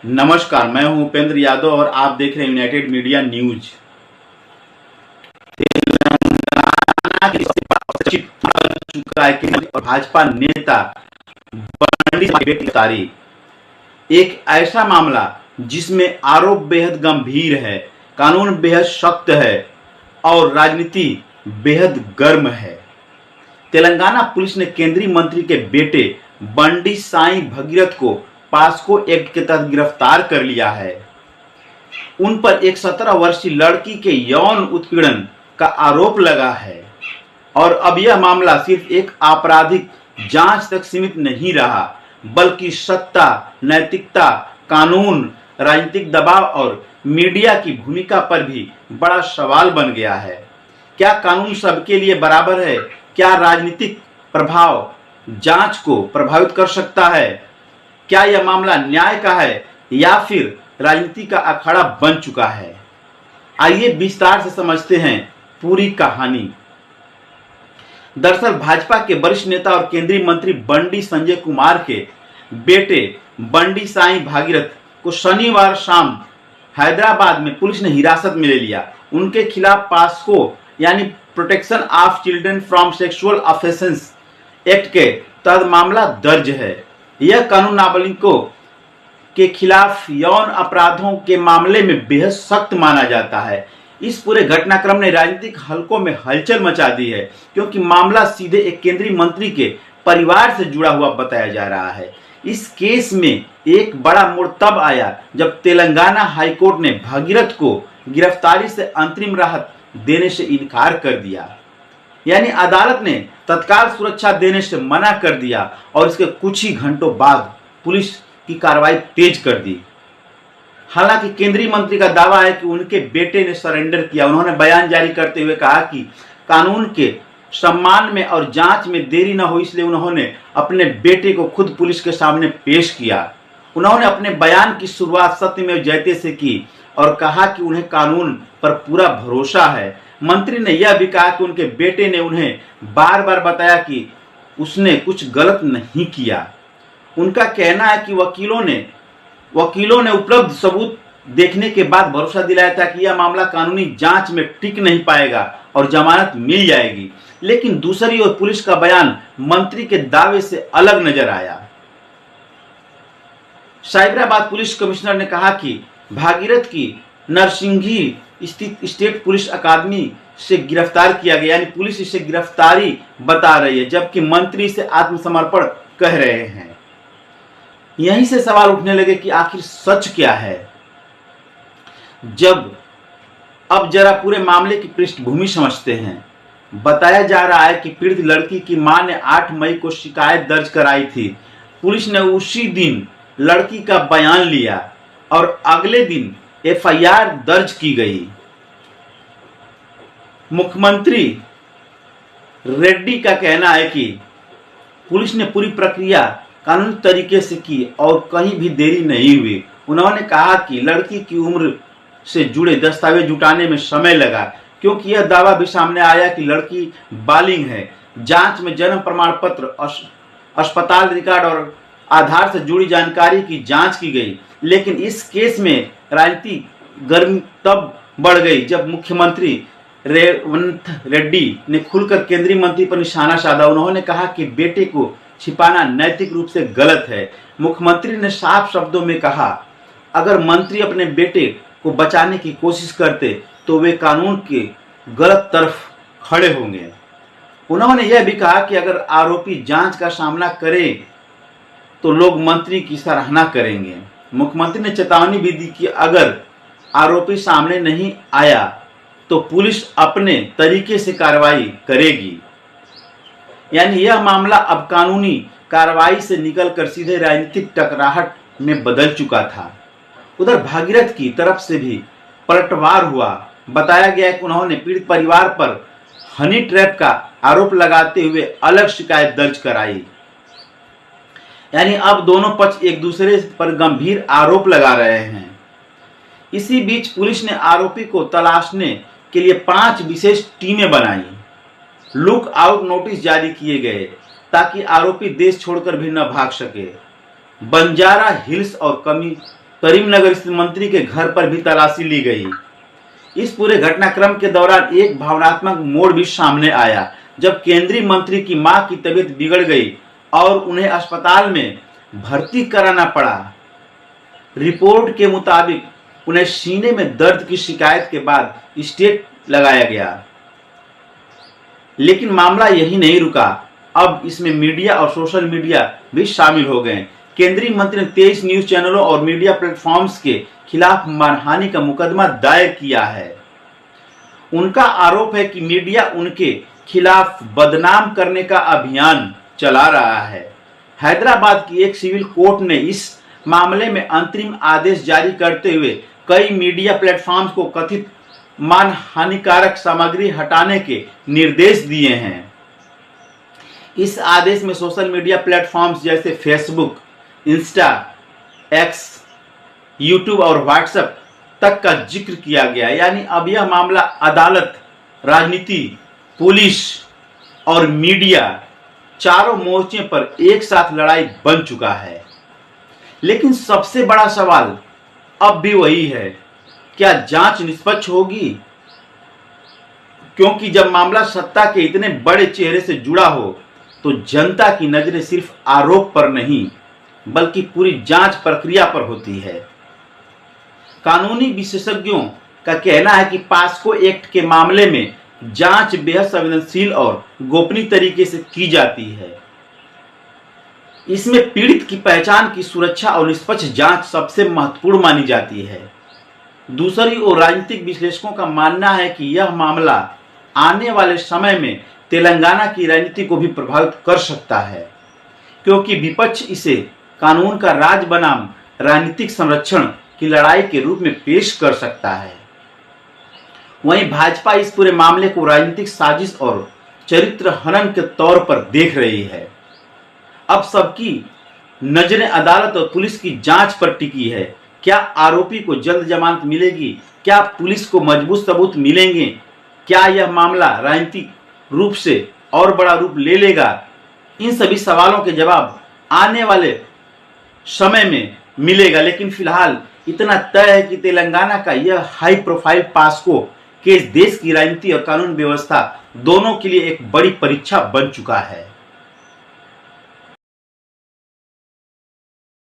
नमस्कार, मैं हूं उपेंद्र यादव और आप देख रहे हैं यूनाइटेड मीडिया न्यूज। तेलंगाना के सचिव बन चुका है कि और भाजपा नेता बंडी की गिरफ्तारी। एक ऐसा मामला जिसमें आरोप बेहद गंभीर है, कानून बेहद सख्त है और राजनीति बेहद गर्म है। तेलंगाना पुलिस ने केंद्रीय मंत्री के बेटे बंडी साई भगीरथ को पास्को एक्ट के तहत गिरफ्तार कर लिया है। उन पर एक 17 वर्षीय लड़की के यौन उत्पीड़न का आरोप लगा है और अब यह मामला सिर्फ एक आपराधिक जांच तक सीमित नहीं रहा, बल्कि सत्ता, नैतिकता, कानून, राजनीतिक दबाव और मीडिया की भूमिका पर भी बड़ा सवाल बन गया है। क्या कानून सबके लिए बराबर है? क्या राजनीतिक प्रभाव जांच को प्रभावित कर सकता है? क्या यह मामला न्याय का है या फिर राजनीति का अखाड़ा बन चुका है? आइए विस्तार से समझते हैं पूरी कहानी। दरअसल भाजपा के वरिष्ठ नेता और केंद्रीय मंत्री बंडी संजय कुमार के बेटे बंडी साई भागीरथ को शनिवार शाम हैदराबाद में पुलिस ने हिरासत में ले लिया। उनके खिलाफ पास्को यानी protection of children from sexual offences act के तहत मामला दर्ज है। यह कानून नाबालिगों के खिलाफ यौन अपराधों के मामले में बेहद सख्त माना जाता है। इस पूरे घटनाक्रम ने राजनीतिक हलकों में हलचल मचा दी है, क्योंकि मामला सीधे एक केंद्रीय मंत्री के परिवार से जुड़ा हुआ बताया जा रहा है। इस केस में एक बड़ा मोड़ तब आया जब तेलंगाना हाईकोर्ट ने भगीरथ को गिरफ्तारी से अंतरिम राहत देने से इनकार कर दिया। यानी अदालत ने तत्काल सुरक्षा देने से मना कर दिया और इसके कुछ ही घंटों बाद पुलिस की कार्रवाई तेज कर दी। हालांकि केंद्रीय मंत्री का दावा है कि उनके बेटे ने सरेंडर किया। उन्होंने बयान जारी करते हुए कहा कि कानून के सम्मान में और जांच में देरी न हो, इसलिए उन्होंने अपने बेटे को खुद पुलिस के सामने पेश किया। उन्होंने अपने बयान की शुरुआत सत्यमेव जयते से की और कहा कि उन्हें कानून पर पूरा भरोसा है। मंत्री ने यह भी कहा कि उनके बेटे ने उन्हें बार बार बताया कि उसने कुछ गलत नहीं किया। उनका कहना है कि वकीलों ने उपलब्ध सबूत देखने के बाद भरोसा दिलाया था कि यह मामला कानूनी जांच में टिक नहीं पाएगा और जमानत मिल जाएगी। लेकिन दूसरी ओर पुलिस का बयान मंत्री के दावे से अलग नजर आया। साइबराबाद पुलिस कमिश्नर ने कहा कि भागीरथ की नरसिंघी स्थित स्टेट पुलिस अकादमी से गिरफ्तार किया गया, यानी पुलिस इसे गिरफ्तारी बता रही है, जबकि मंत्री इसे आत्मसमर्पण कह रहे हैं। यहीं से सवाल उठने लगे कि आखिर सच क्या है। अब जरा पूरे मामले की पृष्ठभूमि समझते हैं। बताया जा रहा है कि पीड़ित लड़की की मां ने 8 मई को शिकायत दर्ज कराई थी। पुलिस ने उसी दिन लड़की का बयान लिया और अगले दिन एफआईआर दर्ज की गई। मुख्यमंत्री रेड्डी का कहना है कि पुलिस ने पूरी प्रक्रिया कानूनी तरीके से की और कहीं भी देरी नहीं हुई। उन्होंने कहा कि लड़की की उम्र से जुड़े दस्तावेज जुटाने में समय लगा, क्योंकि यह दावा भी सामने आया कि लड़की बालिग है। जांच में जन्म प्रमाण पत्र, अस्पताल रिकॉर्ड और आधार से जुड़ी जानकारी की जांच की गई। लेकिन इस केस में राजनीति गर्मी तब बढ़ गई जब मुख्यमंत्री रेवंत रेड्डी ने खुलकर केंद्रीय मंत्री पर निशाना साधा। उन्होंने कहा कि बेटे को छिपाना नैतिक रूप से गलत है। मुख्यमंत्री ने साफ शब्दों में कहा, अगर मंत्री अपने बेटे को बचाने की कोशिश करते तो वे कानून के गलत तरफ खड़े होंगे। उन्होंने यह भी कहा कि अगर आरोपी जांच का सामना करे तो लोग मंत्री की सराहना करेंगे। मुख्यमंत्री ने चेतावनी भी दी कि अगर आरोपी सामने नहीं आया तो पुलिस अपने तरीके से कार्रवाई करेगी। यानी यह मामला अब कानूनी कार्रवाई से निकलकर सीधे राजनीतिक टकराहट में बदल चुका था। उधर भागीरथ की तरफ से भी पलटवार हुआ। बताया गया कि उन्होंने पीड़ित परिवार पर हनी ट्रैप का आरोप लगाते हुए अलग शिकायत दर्ज कराई। यानी अब दोनों पक्ष एक दूसरे पर गंभीर आरोप लगा रहे हैं। इसी बीच पुलिस ने आरोपी को तलाशने के लिए 5 विशेष टीमें बनाई। लुक आउट नोटिस जारी किए गए ताकि आरोपी देश छोड़कर भी न भाग सके। बंजारा हिल्स और करीमनगर स्थित मंत्री के घर पर भी तलाशी ली गई। इस पूरे घटनाक्रम के दौरान एक भावनात्मक मोड़ भी सामने आया, जब केंद्रीय मंत्री की मां की तबीयत बिगड़ गई और उन्हें अस्पताल में भर्ती कराना पड़ा। रिपोर्ट के मुताबिक उन्हें सीने में दर्द की शिकायत के बाद स्टेंट लगाया गया। लेकिन मामला यही नहीं रुका, अब इसमें मीडिया और सोशल मीडिया भी शामिल हो गए। केंद्रीय मंत्री ने 23 न्यूज चैनलों और मीडिया प्लेटफॉर्म्स के खिलाफ मानहानि का मुकदमा दायर किया है। उनका आरोप है कि मीडिया उनके खिलाफ बदनाम करने का अभियान चला रहा है। हैदराबाद की एक सिविल कोर्ट ने इस मामले में अंतरिम आदेश जारी करते हुए कई मीडिया प्लेटफॉर्म्स को कथित मानहानिकारक सामग्री हटाने के निर्देश दिए हैं। इस आदेश में सोशल मीडिया प्लेटफॉर्म्स जैसे फेसबुक, इंस्टा, एक्स, यूट्यूब और व्हाट्सएप तक का जिक्र किया गया। यानी अब यह मामला अदालत, राजनीति, पुलिस और मीडिया चारों मोर्चे पर एक साथ लड़ाई बन चुका है। लेकिन सबसे बड़ा सवाल अब भी वही है, क्या जांच निष्पक्ष होगी? क्योंकि जब मामला सत्ता के इतने बड़े चेहरे से जुड़ा हो तो जनता की नजरें सिर्फ आरोप पर नहीं बल्कि पूरी जांच प्रक्रिया पर होती है। कानूनी विशेषज्ञों का कहना है कि पास्को एक्ट के मामले में जांच बेहद संवेदनशील और गोपनीय तरीके से की जाती है। इसमें पीड़ित की पहचान की सुरक्षा और निष्पक्ष जांच सबसे महत्वपूर्ण मानी जाती है। दूसरी ओर राजनीतिक विश्लेषकों का मानना है कि यह मामला आने वाले समय में तेलंगाना की राजनीति को भी प्रभावित कर सकता है, क्योंकि विपक्ष इसे कानून का राज बनाम राजनीतिक संरक्षण की लड़ाई के रूप में पेश कर सकता है। वहीं भाजपा इस पूरे मामले को राजनीतिक साजिश और चरित्र हनन के तौर पर देख रही है। अब सबकी नजरें अदालत और पुलिस की जांच पर टिकी है। क्या आरोपी को जल्द जमानत मिलेगी? क्या पुलिस को मजबूत सबूत मिलेंगे? क्या यह मामला राजनीतिक रूप से और बड़ा रूप ले लेगा? इन सभी सवालों के जवाब आने वाले समय में मिलेगा। लेकिन फिलहाल इतना तय है कि तेलंगाना का यह हाई प्रोफाइल पास्को केस देश की राजनीति और कानून व्यवस्था दोनों के लिए एक बड़ी परीक्षा बन चुका है।